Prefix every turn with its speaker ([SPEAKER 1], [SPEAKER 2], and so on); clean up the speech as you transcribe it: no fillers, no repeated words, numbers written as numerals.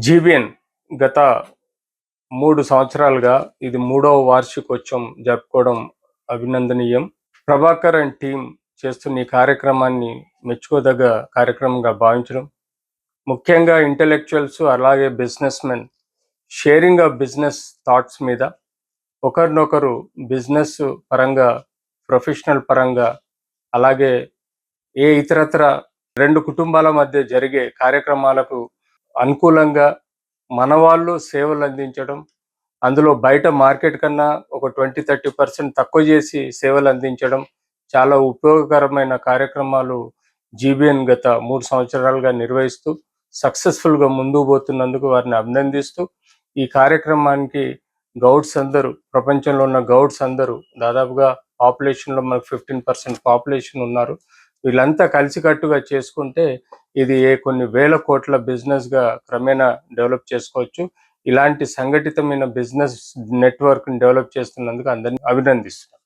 [SPEAKER 1] GBN గత 3 సంవత్సరాలుగా ఇది 3వ వార్షికోత్సవం జరుపుకోవడం అభినందనీయం. ప్రభాకర్ అండ్ టీమ్ చేస్తున్న ఈ కార్యక్రమాన్ని మెచ్చుకోదగ్గ కార్యక్రమంగా భావించడం. ముఖ్యంగా ఇంటెలెక్చువల్స్ అలాగే business men sharing of business thoughts మీద ఒకరినొకరు బిజినెస్ పరంగా, ప్రొఫెషనల్ పరంగా, అలాగే ఏ ఇతరత్ర 2 కుటుంబాల మధ్య జరిగే కార్యక్రమాలకు అనుకూలంగా మన వాళ్ళు సేవలు అందించడం, అందులో బయట మార్కెట్ కన్నా ఒక 20-30% తక్కువ చేసి సేవలు అందించడం చాలా ఉపయోగకరమైన కార్యక్రమాలు జీబీఎన్ గత 3 సంవత్సరాలుగా నిర్వహిస్తూ సక్సెస్ఫుల్గా ముందుకు పోతున్నందుకు వారిని అభినందిస్తూ, ఈ కార్యక్రమానికి గౌడ్స్ అందరూ, ప్రపంచంలో ఉన్న గౌడ్స్ అందరూ దాదాపుగా పాపులేషన్లో మనకు 15% పాపులేషన్ ఉన్నారు. వీళ్ళంతా కలిసికట్టుగా చేసుకుంటే ఇది కొన్ని వేల కోట్ల బిజినెస్గా క్రమేణా డెవలప్ చేసుకోవచ్చు. ఇలాంటి సంఘటితమైన బిజినెస్ నెట్వర్క్ని డెవలప్ చేస్తున్నందుకు అందరినీ అభినందిస్తున్నాను.